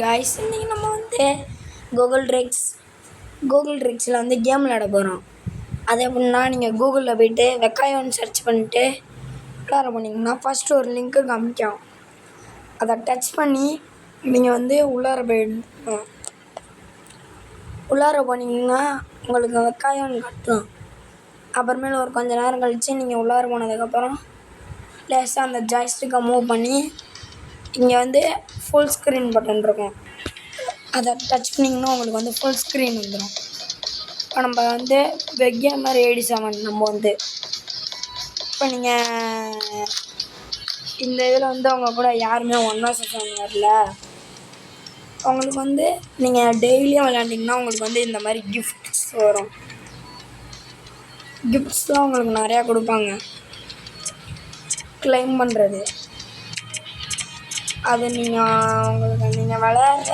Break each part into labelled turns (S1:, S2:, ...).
S1: Guys, இன்றைக்கி நம்ம வந்து கூகுள் ட்ரிக்ஸில் வந்து கேம் விளையாட போகிறோம். அது எப்படின்னா, நீங்கள் கூகுளில் போய்ட்டு வெங்காயம்னு சர்ச் பண்ணிட்டு உள்ளார போனீங்கன்னா ஃபஸ்ட்டு ஒரு லிங்க்கு காமிக்கும். அதை டச் பண்ணி நீங்கள் வந்து உள்ளார போயிடணும். உள்ளார போனீங்கன்னா உங்களுக்கு வெங்காயம்னு காட்டும். அப்புறமேல ஒரு கொஞ்சம் நேரம் கழித்து நீங்கள் உள்ளார போனதுக்கப்புறம் லேசாக அந்த ஜாய்ஸ்டிக்கை மூவ் பண்ணி இங்கே வந்து ஃபுல் ஸ்க்ரீன் பட்டன் இருக்கும். அதை டச் பண்ணிங்கன்னா உங்களுக்கு வந்து ஃபுல் ஸ்க்ரீன் வந்துடும். இப்போ நம்ம வந்து வெக்கேமர் 87 நம்ம வந்து இப்போ நீங்கள் இந்த இதில் வந்து அவங்க கூட யாருமே ஒன்றா சேர்ந்து வரல, உங்களுக்கு வந்து நீங்கள் டெய்லியும் விளையாண்டிங்கன்னா உங்களுக்கு வந்து இந்த மாதிரி கிஃப்ட்ஸ் வரும். கிஃப்ட்ஸ்லாம் உங்களுக்கு நிறையா கொடுப்பாங்க. கிளைம் பண்ணுறது அது நீங்கள் விளையாடுற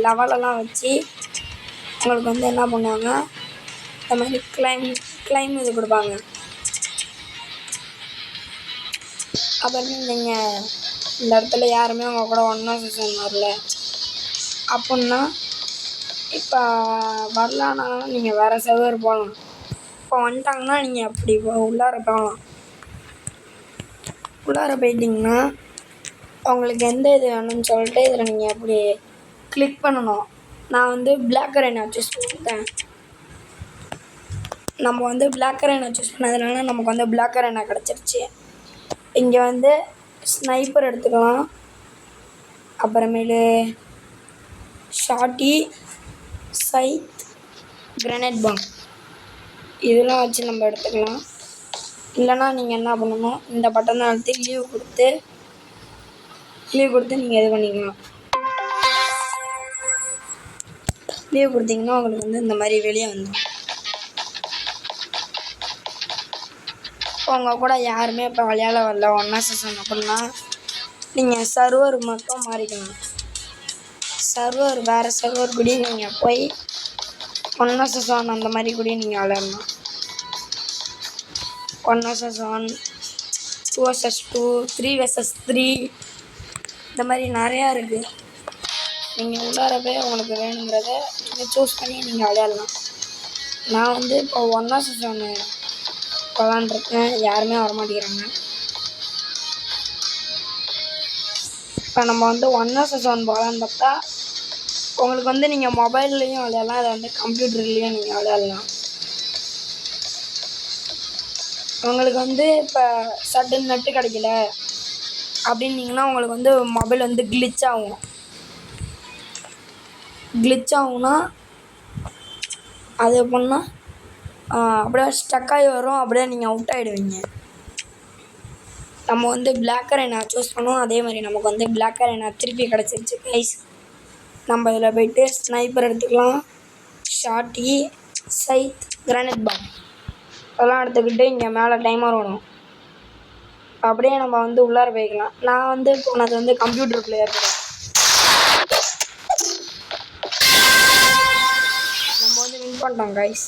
S1: லெவலெல்லாம் வச்சு உங்களுக்கு வந்து என்ன பண்ணுவாங்க, இந்த மாதிரி கிளைம் இது கொடுப்பாங்க. அப்புறமே நீங்கள் இந்த இடத்துல யாருமே உங்கள் கூட ஒன்றா சேர்ந்து வரல அப்புடின்னா, இப்போ வரலான்னாலும் நீங்கள் வேறு சர்வர் போகலாம். இப்போ வந்துட்டாங்கன்னா நீங்கள் அப்படி உள்ளார போகலாம். உள்ளார போயிட்டிங்கன்னா உங்களுக்கு எந்த இது வேணும்னு சொல்லிட்டு இதில் நீங்கள் அப்படி கிளிக் பண்ணணும். நான் வந்து பிளாக் அரேனா சூஸ் பண்ணிட்டேன். நம்ம வந்து பிளாக் அரேனா சூஸ் பண்ணதுனால நமக்கு வந்து பிளாக் அரேனா கிடச்சிருச்சு. இங்கே வந்து ஸ்னைப்பர் எடுத்துக்கலாம். அப்புறமேலு ஷாட்டி, சைத், கிரனேட் பாம் இதெல்லாம் வச்சு நம்ம எடுத்துக்கலாம். இல்லைனா நீங்கள் என்ன பண்ணணும், இந்த பட்டனை அழுத்தி லீவ் கொடுத்து நீங்கள் இது பண்ணிக்கலாம். லீவ் கொடுத்தீங்கன்னா உங்களுக்கு வந்து இந்த மாதிரி வெளியே வந்துடும். உங்கள் கூட யாருமே இப்போ விளையாட வரல ஒன்றா சேர்ந்து அப்படின்னா நீங்கள் சர்வர் மட்டும் மாறிக்கலாம். வேறு சர்வர் கூடயும் நீங்கள் போய் ஒன்றா சேர்ந்து அந்த மாதிரி கூடயும் நீங்கள் விளையாடலாம். 1vs1, 2vs2, 3vs3 இந்த மாதிரி நிறையா இருக்குது. நீங்கள் உள்ளார போய் உங்களுக்கு வேணுங்கிறத நீங்கள் சூஸ் பண்ணி நீங்கள் விளையாடலாம். நான் வந்து இப்போ 1vs1 விளாண்டுருக்கேன். யாருமே வரமாட்டேங்கிறாங்க. இப்போ நம்ம வந்து 1vs1 விளாண்டப்பா உங்களுக்கு வந்து நீங்கள் மொபைல்லையும் விளையாடலாம், அதை வந்து கம்ப்யூட்டர்லேயும் நீங்கள் விளையாடலாம். உங்களுக்கு வந்து இப்போ சடன் நெட்டு கிடைக்கல அப்படின்னீங்கன்னா உங்களுக்கு வந்து மொபைல் வந்து கிளிச் ஆகும்னா அது எப்படின்னா அப்படியே ஸ்டக் ஆகி வரும். அப்படியே நீங்கள் அவுட் ஆகிடுவீங்க. நம்ம வந்து பிளாக் அரேனா சூஸ் பண்ணுவோம். அதே மாதிரி நமக்கு வந்து பிளாக் அரேனா திருப்பி கிடச்சிருச்சு கைஸ். நம்ம இதில் போய்ட்டு ஸ்னைப்பர் எடுத்துக்கலாம். ஷாட்டி, சைத், கிரனேட் பாம் அதெல்லாம் எடுத்துக்கிட்டு இங்கே மேலே டைமர் வரும். அப்படியே நம்ம வந்து உள்ளார போய்க்கலாம். நான் வந்து போனது வந்து கம்ப்யூட்டர் பிளேயர் கூட. நம்ம வந்து வின் பண்ணிட்டோம் கைஸ்.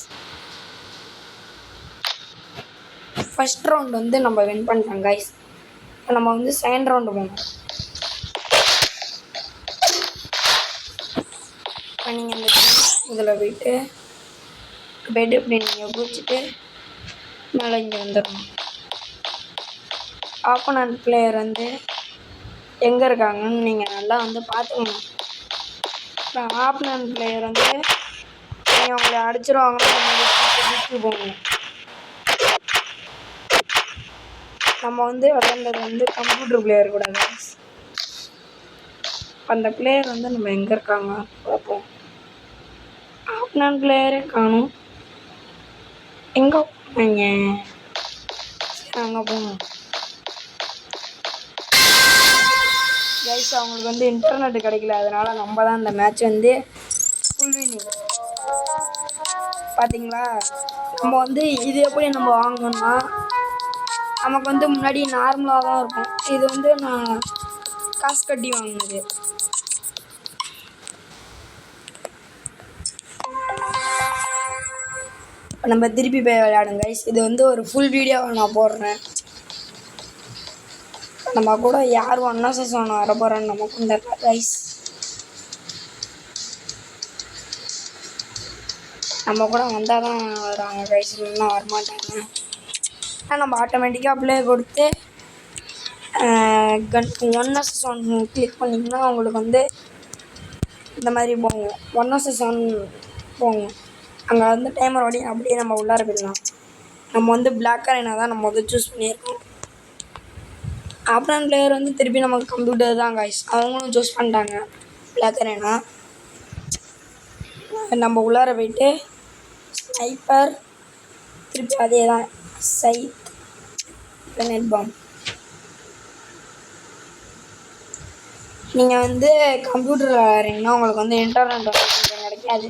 S1: ஃபஸ்ட் ரவுண்ட் வந்து நம்ம வின் பண்ணிட்டோம் கைஸ். இப்போ நம்ம வந்து செகண்ட் ரவுண்டு போகணும். இப்போ நீங்கள் இந்த இதில் போய்ட்டு இப்படி நீங்கள் குதிச்சுட்டு மேலே இங்கே வந்துடணும். ஆப்போனன்ட் பிளேயர் வந்து எங்கே இருக்காங்கன்னு நீங்கள் நல்லா வந்து பார்த்துக்கணும். இப்போ ஆப்போனன்ட் பிளேயர் வந்து நீங்கள் அவங்கள அடிச்சிருவாங்கன்னு போகணும். நம்ம வந்து விளையாண்டது வந்து கம்ப்யூட்டர் பிளேயர் கூட. அந்த பிளேயர் வந்து நம்ம எங்கே இருக்காங்க பார்ப்போம். ஆப்போனன்ட் பிளேயரே காணும். எங்கே போங்க? அங்கே போகணும் கைஸ். அவங்களுக்கு வந்து இன்டர்நெட் கிடைக்கல, அதனால் நம்ம தான் இந்த மேட்ச் வந்து ஃபுல் வின்னிங். பார்த்தீங்களா, நம்ம வந்து இது எப்படி நம்ம வாங்கணும்னா நமக்கு வந்து முன்னாடி நார்மலாக தான் இருக்கும். இது வந்து நான் காசு கட்டி வாங்கினது. நம்ம திருப்பி போய் விளையாடுங்க கைஸ். இது வந்து ஒரு ஃபுல் வீடியோவை நான் போடுறேன். நம்ம கூட யார் ஒன்றா சீசன் வர போகிறான்னு நமக்கும் தெரியல கைஸ். நம்ம கூட வந்தால் தான் வராங்க கைஸ், இல்லைன்னா வரமாட்டாங்க. ஆனால் நம்ம ஆட்டோமேட்டிக்காக ப்ளே கொடுத்து ஒன் வர்சஸ் ஒன் கிளிக் பண்ணிங்கன்னா அவங்களுக்கு வந்து இந்த மாதிரி போகும், 1 vs 1 போகும். அங்கே வந்து டைமர் ஓடி அப்படியே நம்ம உள்ளார போயிடலாம். நம்ம வந்து பிளாக் அரேனா தான் நம்ம வந்து சூஸ் பண்ணியிருக்கோம். ஆப்ரன் பிளேயர் வந்து திருப்பி நமக்கு கம்ப்யூட்டர் தான் கைஸ், அவங்களும் சூஸ் பண்ணிட்டாங்க பிளாக் அரேனா. நம்ம உள்ளார போயிட்டு ஸ்னைப்பர், திருப்பி அதே தான் சைட், கிரனேட் பாம். நீங்கள் வந்து கம்ப்யூட்டரில் விளையாடுறீங்கன்னா உங்களுக்கு வந்து இன்டர்நெட் வந்து கொஞ்சம் கிடைக்காது.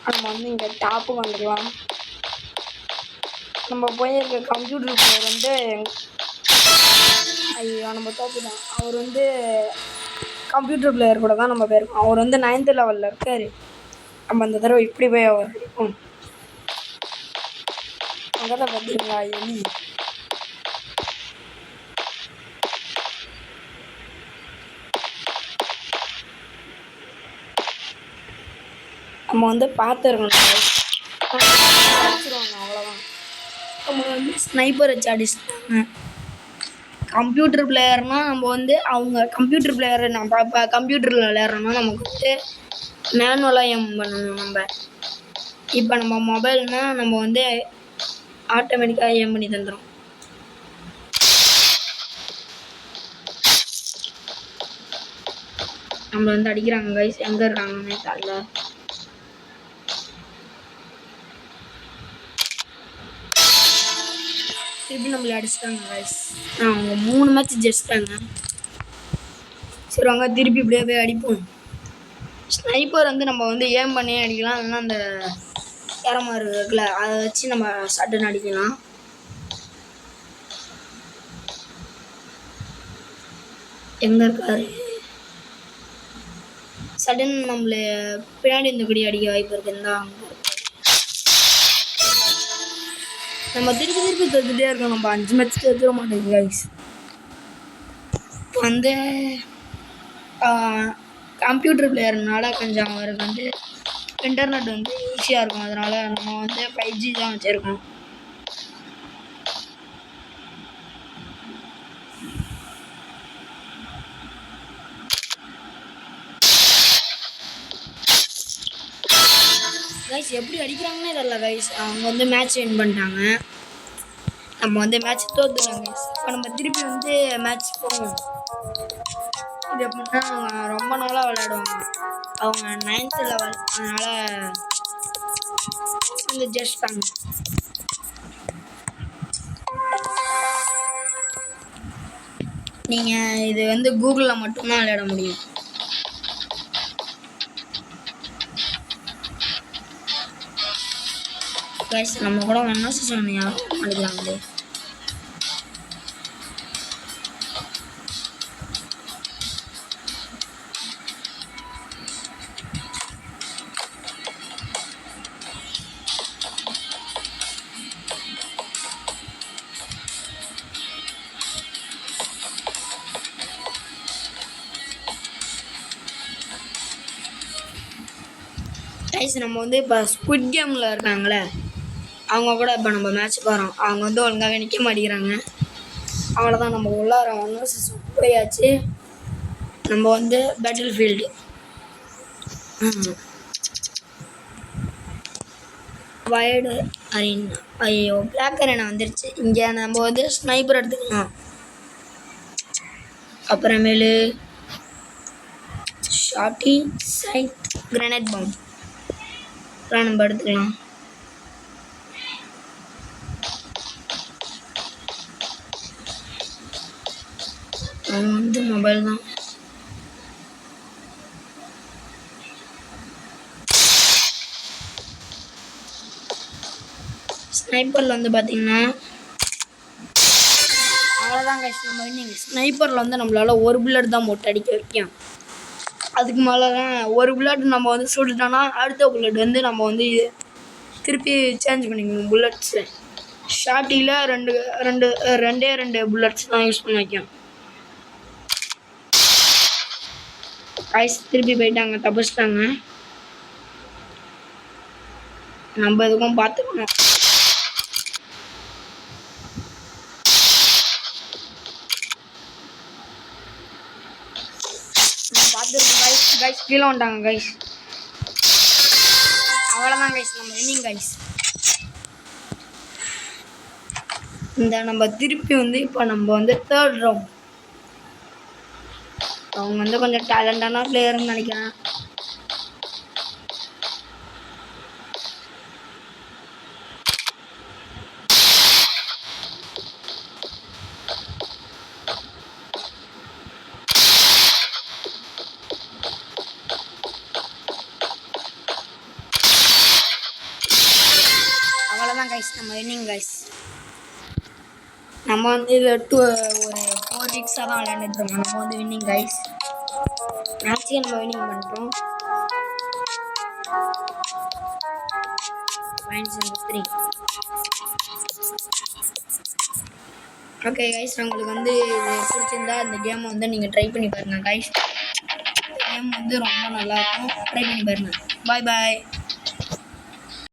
S1: நம்ம வந்து இங்கே டாப்புக்கு வந்துடலாம். நம்ம போயிருக்க கம்ப்யூட்டர் பிளேயர் வந்து ஐயோ நம்ம தோப்பிட்டோம். அவர் வந்து கம்ப்யூட்டர் பிளேயர் கூட தான் நம்ம போயிருக்கோம். அவர் வந்து 9th லெவலில் இருக்கார். நம்ம அந்த தடவை இப்படி போய் அவர் அடிப்போம். அங்கே தான் பார்த்தீங்களா எலி. நம்ம வந்து பார்த்துருக்கணும், அடிச்சிருவாங்க அவ்வளோதான். நம்ம வந்து ஸ்னைப்பர் வச்சு அடிச்சிட்டாங்க. கம்ப்யூட்டர் பிளேயர்னால் நம்ம வந்து அவங்க கம்ப்யூட்டர் பிளேயரை நம்ம இப்போ கம்ப்யூட்டரில் விளையாடுறோம்னா நமக்கு வந்து மேனுவலாக ஏம் பண்ணணும். நம்ம இப்போ நம்ம மொபைல்னால் நம்ம வந்து ஆட்டோமேட்டிக்காக ஏம் பண்ணி தந்துடும். நம்மளை வந்து அடிக்கிறாங்க கைஸ், எங்கே இருக்காங்கன்னே தெரியல. திருப்பி நம்மளை அடிச்சிட்டாங்க கைஸ். அவங்க 3 மேட்ச் ஜெயிச்சிட்டாங்க. சரி வாங்க திருப்பி இப்படியே போய் அடிப்போம். ஸ்னைப்பர் வந்து நம்ம வந்து ஏம் பண்ணி அடிக்கலாம், இல்லைன்னா அந்த கேரமார் இருக்குல்ல அதை வச்சு நம்ம சட்டுன்னு அடிக்கலாம். எங்கே இருக்காரு? சடன் நம்மளை பின்னாடி இந்த குடி அடிக்க வாய்ப்பு இருக்குன்னு அங்கே நம்ம திருப்பி தோத்துட்டே இருக்கோம். நம்ம 5 மேட்ச் தோத்துட மாட்டேங்குது கைஸ். வந்து கம்ப்யூட்டர் பிளேயர்னால கொஞ்சம் அவருக்கு வந்து இன்டர்நெட் வந்து ஈஸியாக இருக்கும். அதனால் நம்ம வந்து 5G தான் வச்சுருக்கோம். கைஸ் எப்படி அடிக்கிறாங்கன்னே தெரியல கைஸ். அவங்க வந்து மேட்ச் வின் பண்ணிட்டாங்க, நம்ம வந்து மேட்ச் தோத்துட்டோம் கைஸ். இப்போ நம்ம திருப்பி வந்து மேட்ச் போவோம். இது எப்படின்னா அவங்க ரொம்ப நாளாக விளையாடுவாங்க. அவங்க 9th லெவல், அதனால் வந்து ஜெயிச்சிட்டாங்க. நீங்கள் இது வந்து கூகுளில் மட்டும்தான் விளையாட முடியும். கைஸ் நம்ம கூட ஒன்றா சீசன் யாரும் அடிக்கலாங்களே. கைஸ் நம்ம வந்து இப்போ ஸ்குவிட் கேமில் இருக்காங்களே அவங்க கூட இப்போ நம்ம மேட்ச் போகிறோம். அவங்க வந்து ஒழுங்காகவே நிற்க மாட்டேங்கிறாங்க. அவ்வளோதான், நம்ம உள்ளார 1 vs 1 போயாச்சு. நம்ம வந்து பேட்டில் ஃபீல்டு வயர்டு அரேனா. ஐயோ பிளாக் அரேனா வந்துருச்சு. இங்கே நம்ம வந்து ஸ்னைப்பர் எடுத்துக்கலாம், அப்புறமேலு ஷாட்டி, சைட், கிரனேட் பாம் நம்ம எடுத்துக்கலாம். அவன் வந்து மொபைல் தான். ஸ்னைப்பரில் வந்து பார்த்தீங்கன்னா அவ்வளோதான் கைஸ், நம்ம வின்னிங். ஸ்னைப்பரில் வந்து நம்மளால் 1 புல்லட் தான் போட்டு அடிக்க வைக்கும். அதுக்கு மேலெலாம் 1 புல்லட் நம்ம வந்து சுட்டுட்டோன்னா அடுத்த புல்லட் வந்து நம்ம வந்து திருப்பி சேஞ்ச் பண்ணிக்கணும் புல்லட்ஸு. ஷார்ட்டியில் ரெண்டே புல்லட்ஸ் தான் யூஸ் பண்ண வைக்கும். கைஸ் திருப்பி போயிட்டாங்க, தப்பிச்சிட்டாங்க. நம்ம எதுக்கும் பார்த்துக்கணும். பார்த்துருக்கோம் கைஸ் கீழே வந்துட்டாங்க கைஸ். அவ்வளோதான் கைஸ், நம்ம வின்னிங் கைஸ். இந்த நம்ம திருப்பி இப்போ நம்ம தேர்ட் ரவுண்ட். அவங்க கொஞ்சம் டேலண்டான பிளேயர்னு நினைக்கிறேன். அவ்வளோதான் கைஸ், நம்ம வின்னிங் கைஸ். நம்ம இதில் ஒரு 4 வீக்ஸாக தான் விளையாண்டுருக்கோம். நம்ம வின்னிங் கைஸ். மேட்சே நம்ம வின்னிங் பண்ணிட்டோம். -3. ஓகே கைஸ், உங்களுக்கு இது பிடிச்சிருந்தா இந்த கேமை நீங்கள் ட்ரை பண்ணி பாருங்கள் கைஸ். கேம் ரொம்ப நல்லாயிருக்கும், ட்ரை பண்ணி பாருங்கள். பாய் பாய்.